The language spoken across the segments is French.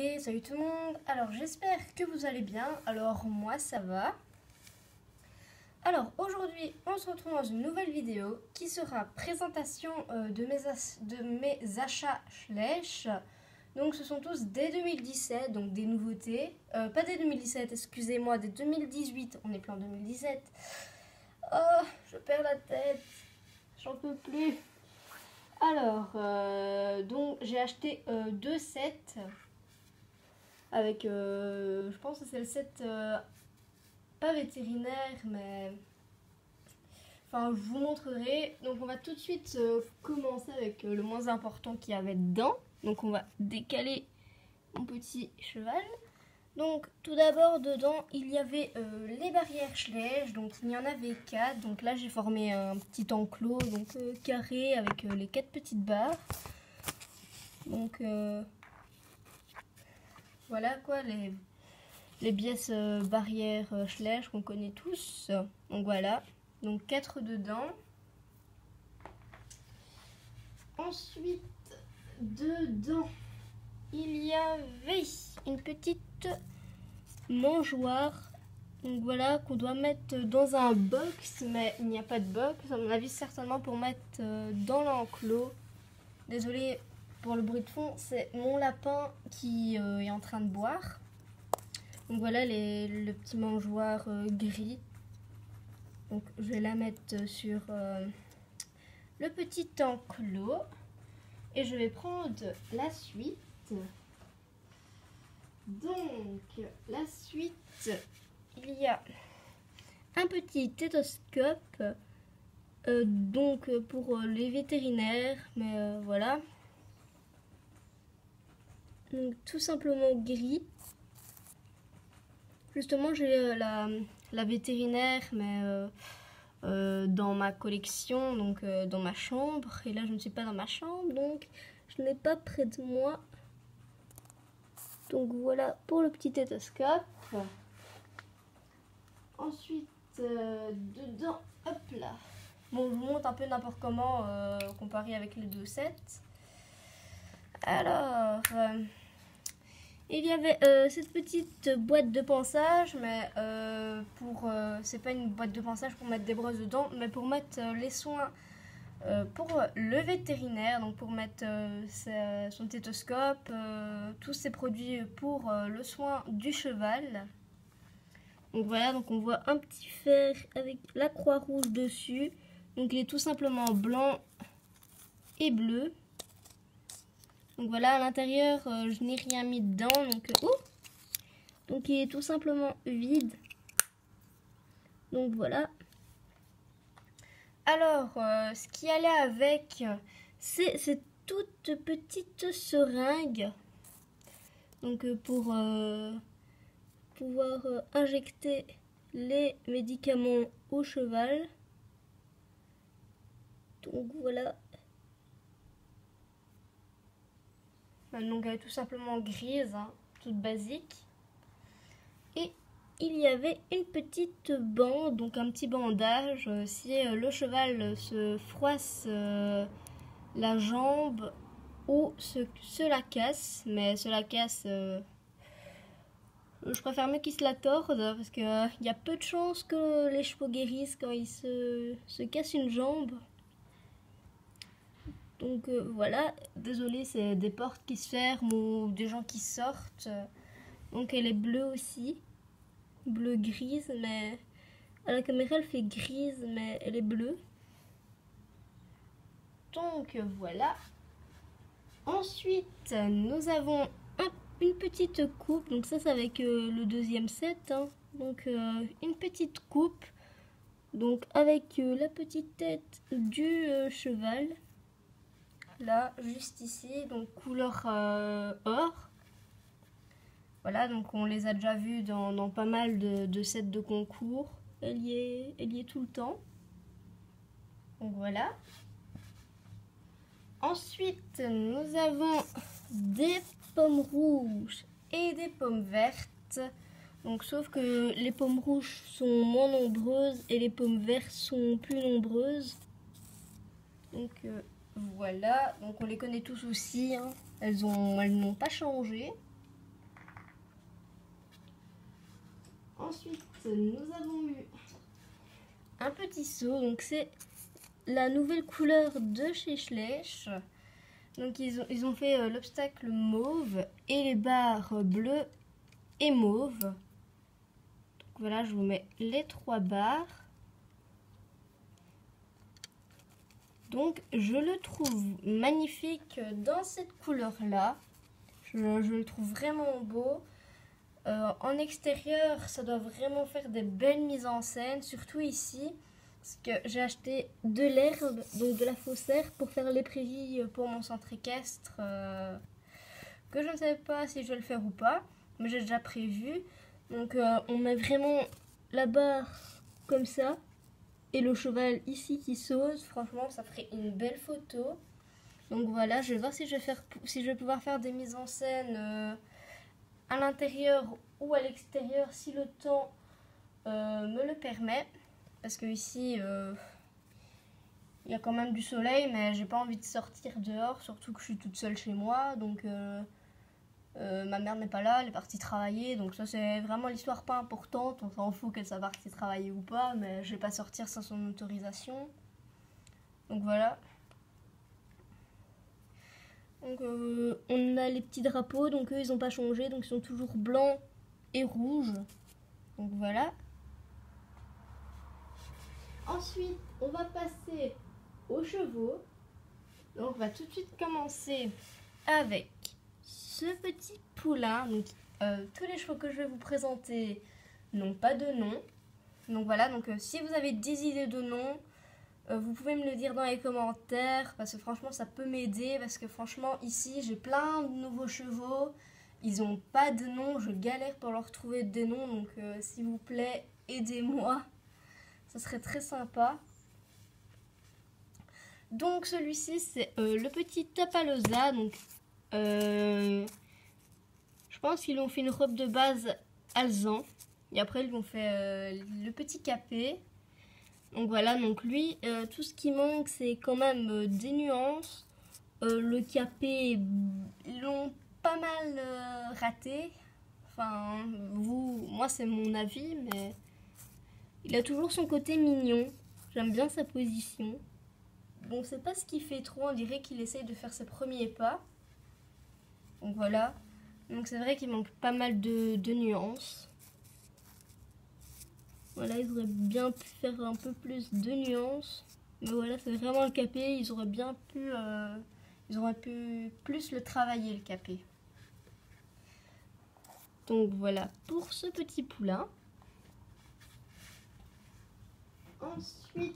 Hey, salut tout le monde. Alors j'espère que vous allez bien. Alors moi ça va. Alors aujourd'hui on se retrouve dans une nouvelle vidéo qui sera présentation de mes achats Schleich. Donc ce sont tous dès 2017, donc des nouveautés. Pas dès 2017, excusez-moi, dès 2018. On est plein en 2017. Oh, je perds la tête. J'en peux plus. Alors, donc j'ai acheté deux sets. Avec, je pense que c'est le set, pas vétérinaire, mais... Enfin, je vous montrerai. Donc, on va tout de suite commencer avec le moins important qu'il y avait dedans. Donc, on va décaler mon petit cheval. Donc, tout d'abord, dedans, il y avait les barrières Schleich. Donc, il y en avait 4. Donc là, j'ai formé un petit enclos, donc carré, avec les 4 petites barres. Donc... voilà quoi, les pièces barrières Schleich qu'on connaît tous. Donc voilà, donc 4 dedans. Ensuite, dedans, il y avait une petite mangeoire. Donc voilà, qu'on doit mettre dans un box, mais il n'y a pas de box. À mon avis, certainement pour mettre dans l'enclos. Désolée pour le bruit de fond, c'est mon lapin qui est en train de boire. Donc voilà le petit mangeoire gris. Donc je vais la mettre sur le petit enclos. Et je vais prendre la suite. Donc la suite, il y a un petit stéthoscope. Donc pour les vétérinaires, mais voilà. Donc tout simplement gris. Justement j'ai la vétérinaire, mais dans ma collection, donc dans ma chambre. Et là je ne suis pas dans ma chambre, donc je n'ai pas près de moi. Donc voilà pour le petit stéthoscope. Ensuite dedans, hop là. Bon, je vous montre un peu n'importe comment comparé avec les deux sets. Alors, il y avait cette petite boîte de ponçage, mais c'est pas une boîte de ponçage pour mettre des brosses dedans, mais pour mettre les soins pour le vétérinaire, donc pour mettre son stéthoscope, tous ces produits pour le soin du cheval. Donc voilà, donc on voit un petit fer avec la croix rouge dessus. Donc il est tout simplement blanc et bleu. Donc voilà, à l'intérieur, je n'ai rien mis dedans. Donc il est tout simplement vide. Donc voilà. Alors, ce qui allait avec, c'est cette toute petite seringue. Donc pour pouvoir injecter les médicaments au cheval. Donc voilà. Donc elle est tout simplement grise, hein, toute basique. Et il y avait une petite bande, donc un petit bandage. Si le cheval se froisse la jambe ou se la casse, mais se la casse, je préfère mieux qu'il se la torde parce qu'il y a peu de chances que les chevaux guérissent quand ils se cassent une jambe. Donc voilà, désolé, c'est des portes qui se ferment ou des gens qui sortent. Donc elle est bleue aussi, bleu grise, mais à la caméra elle fait grise, mais elle est bleue. Donc voilà. Ensuite, nous avons une petite coupe. Donc ça c'est avec le deuxième set. Hein. Donc une petite coupe. Donc avec la petite tête du cheval. Là, juste ici, donc couleur or. Voilà, donc on les a déjà vus dans pas mal de sets de concours. Elle y est tout le temps. Donc voilà. Ensuite, nous avons des pommes rouges et des pommes vertes. Donc sauf que les pommes rouges sont moins nombreuses et les pommes vertes sont plus nombreuses. Donc voilà, donc on les connaît tous aussi, hein. Elles n'ont pas changé. Ensuite, nous avons eu un petit seau. Donc c'est la nouvelle couleur de chez Schleich. Donc ils ont fait l'obstacle mauve et les barres bleues et mauve. Donc voilà, je vous mets les 3 barres. Donc je le trouve magnifique dans cette couleur-là. Je le trouve vraiment beau. En extérieur, ça doit vraiment faire des belles mises en scène, surtout ici. Parce que j'ai acheté de l'herbe, donc de la fausse herbe, pour faire les prairies pour mon centre équestre. Que je ne sais pas si je vais le faire ou pas, mais j'ai déjà prévu. Donc on met vraiment la barre comme ça. Et le cheval ici qui saute, franchement ça ferait une belle photo. Donc voilà, je vais voir si je vais pouvoir faire des mises en scène à l'intérieur ou à l'extérieur si le temps me le permet. Parce que ici il y a quand même du soleil, mais j'ai pas envie de sortir dehors, surtout que je suis toute seule chez moi. Donc ma mère n'est pas là, elle est partie travailler, donc ça c'est vraiment l'histoire pas importante, on s'en fout qu'elle soit partie travailler ou pas, mais je vais pas sortir sans son autorisation. Donc voilà. Donc on a les petits drapeaux, donc eux ils ont pas changé, donc ils sont toujours blancs et rouges. Donc voilà. Ensuite on va passer aux chevaux. Donc on va tout de suite commencer avec ce petit poulain. Donc tous les chevaux que je vais vous présenter n'ont pas de nom. Donc voilà, donc si vous avez des idées de noms, vous pouvez me le dire dans les commentaires, parce que franchement ça peut m'aider, parce que franchement ici j'ai plein de nouveaux chevaux, ils n'ont pas de nom, je galère pour leur trouver des noms, donc s'il vous plaît aidez-moi, ça serait très sympa. Donc celui-ci c'est le petit Tapalosa, donc je pense qu'ils ont fait une robe de base alezan, et après ils ont fait le petit capé. Donc voilà, donc lui, tout ce qui manque, c'est quand même des nuances. Le capé, ils l'ont pas mal raté. Enfin, moi c'est mon avis, mais il a toujours son côté mignon. J'aime bien sa position. Bon, c'est pas ce qu'il fait trop, on dirait qu'il essaye de faire ses premiers pas. Donc voilà. Donc c'est vrai qu'il manque pas mal de nuances. Voilà, ils auraient bien pu faire un peu plus de nuances. Mais voilà, c'est vraiment le capé. Ils auraient pu plus le travailler, le capé. Donc voilà pour ce petit poulain. Ensuite,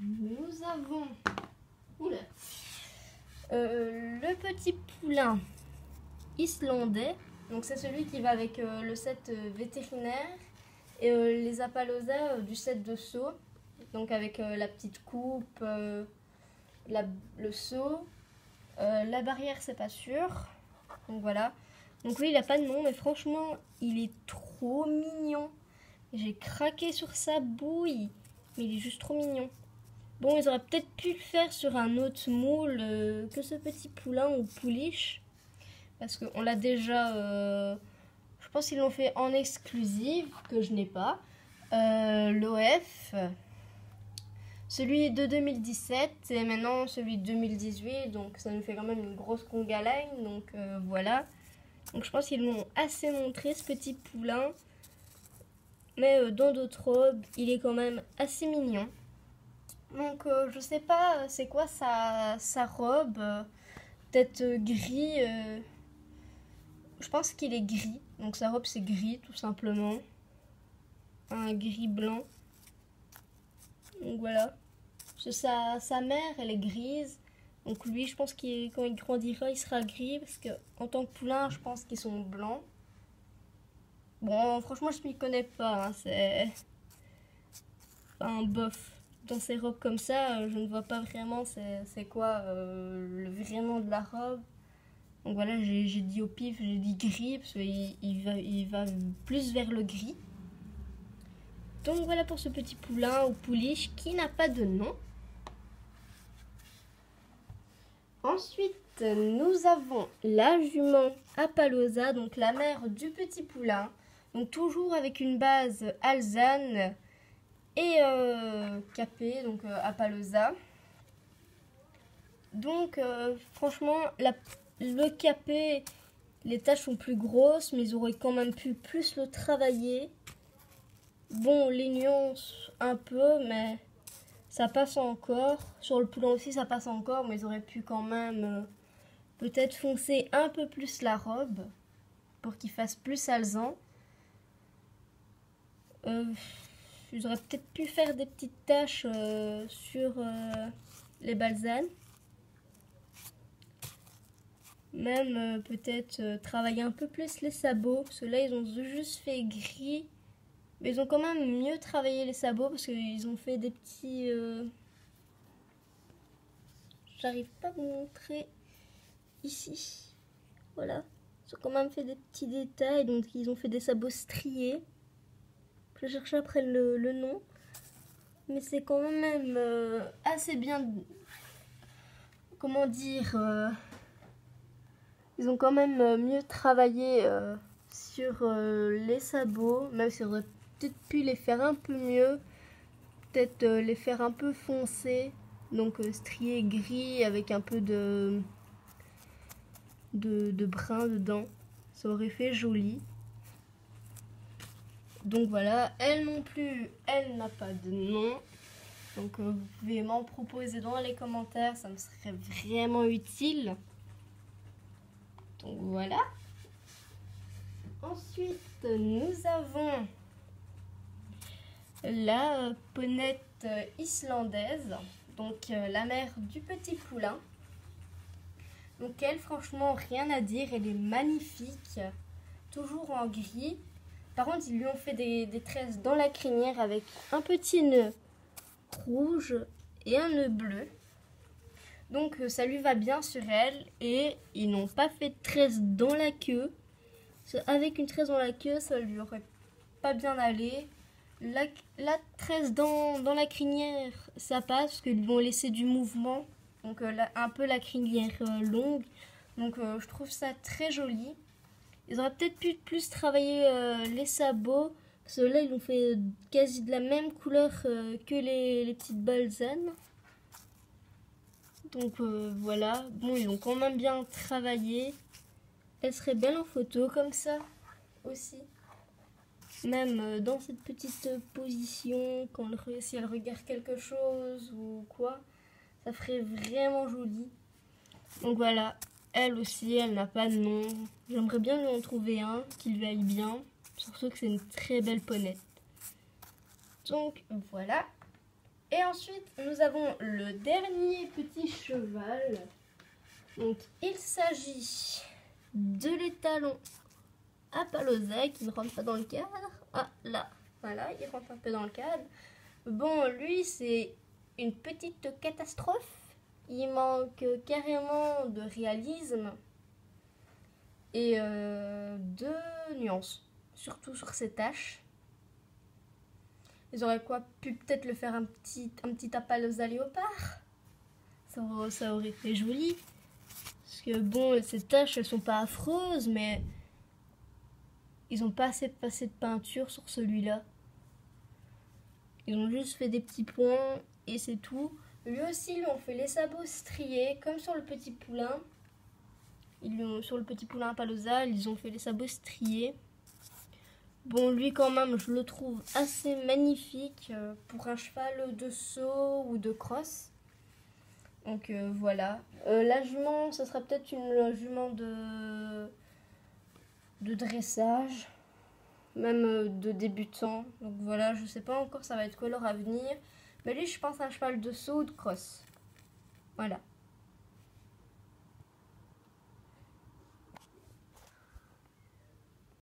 nous avons le petit poulain islandais. Donc c'est celui qui va avec le set vétérinaire. Et les Appaloosa du set de seau, donc avec la petite coupe, le seau, la barrière c'est pas sûr, donc voilà. Donc lui il a pas de nom, mais franchement il est trop mignon. J'ai craqué sur sa bouille, mais il est juste trop mignon. Bon, ils auraient peut-être pu le faire sur un autre moule que ce petit poulain ou pouliche, parce qu'on l'a déjà... je pense qu'ils l'ont fait en exclusive, que je n'ai pas. L'OF. Celui de 2017 et maintenant celui de 2018. Donc ça nous fait quand même une grosse conga line. Donc voilà. Donc je pense qu'ils l'ont assez montré, ce petit poulain. Mais dans d'autres robes, il est quand même assez mignon. Donc je sais pas c'est quoi sa robe. Peut-être gris. Je pense qu'il est gris. Donc sa robe c'est gris tout simplement. Un gris blanc. Donc voilà. Sa mère elle est grise. Donc lui je pense qu'il quand il grandira il sera gris. Parce que en tant que poulain je pense qu'ils sont blancs. Bon franchement je m'y connais pas. Hein, c'est un bof. Dans ces robes comme ça je ne vois pas vraiment c'est quoi le vrai nom de la robe. Donc voilà, j'ai dit au pif, j'ai dit gris, parce qu'il va plus vers le gris. Donc voilà pour ce petit poulain ou pouliche qui n'a pas de nom. Ensuite, nous avons la jument Appaloosa, donc la mère du petit poulain. Donc toujours avec une base Alezane et capé, donc Apaloosa. Donc franchement, le capé, les tâches sont plus grosses, mais ils auraient quand même pu plus le travailler. Bon, les nuances un peu, mais ça passe encore. Sur le poulain aussi, ça passe encore, mais ils auraient pu quand même peut-être foncer un peu plus la robe pour qu'il fasse plus alezan. Ils auraient peut-être pu faire des petites taches sur les balsanes. Même peut-être travailler un peu plus les sabots. Parce que là, ils ont juste fait gris. Mais ils ont quand même mieux travaillé les sabots parce qu'ils ont fait des petits... J'arrive pas à vous montrer ici. Voilà. Ils ont quand même fait des petits détails. Donc ils ont fait des sabots striés. Je cherche après le nom. Mais c'est quand même assez bien... Comment dire ils ont quand même mieux travaillé sur les sabots. Même si on aurait peut-être pu les faire un peu mieux. Peut-être les faire un peu foncés. Donc striés gris avec un peu de brun dedans. Ça aurait fait joli. Donc voilà, elle non plus, elle n'a pas de nom. Donc vous pouvez m'en proposer dans les commentaires, ça me serait vraiment utile. Donc voilà. Ensuite, nous avons la ponette islandaise, donc la mère du petit poulain. Donc elle, franchement, rien à dire, elle est magnifique, toujours en gris. Par contre, ils lui ont fait des tresses dans la crinière avec un petit nœud rouge et un nœud bleu. Donc ça lui va bien sur elle et ils n'ont pas fait de tresse dans la queue. Avec une tresse dans la queue, ça lui aurait pas bien allé. La tresse dans la crinière, ça passe parce qu'ils vont laisser du mouvement. Donc un peu la crinière longue. Donc je trouve ça très joli. Ils auraient peut-être pu plus travailler les sabots. Parce que là, ils ont fait quasi de la même couleur que les petites balsanes. Donc voilà. Bon, ils ont quand même bien travaillé. Elle serait belle en photo comme ça aussi. Même dans cette petite position, si elle regarde quelque chose ou quoi. Ça ferait vraiment joli. Donc voilà. Elle aussi, elle n'a pas de nom. J'aimerais bien lui en trouver un qui lui aille bien. Surtout que c'est une très belle ponette. Donc voilà. Et ensuite, nous avons le dernier petit cheval. Donc il s'agit de l'étalon Apaloosa qui ne rentre pas dans le cadre. Ah là, voilà, il rentre un peu dans le cadre. Bon, lui, c'est une petite catastrophe. Il manque carrément de réalisme et de nuances, surtout sur ses taches. Ils auraient pu peut-être le faire un petit Apaloosa léopard. Ça aurait fait joli. Parce que bon, ces taches, elles sont pas affreuses, mais ils ont pas assez passé de peinture sur celui-là. Ils ont juste fait des petits points et c'est tout. Lui aussi, ils lui ont fait les sabots striés, comme sur le petit poulain. Sur le petit poulain Apaloosa, ils ont fait les sabots striés. Bon, lui quand même, je le trouve assez magnifique pour un cheval de saut ou de crosse. Donc voilà. La jument, ça sera peut-être une jument de dressage, même de débutant. Donc voilà, je sais pas encore ça va être quoi leur avenir. Mais lui, je pense à un cheval de saut ou de crosse. Voilà.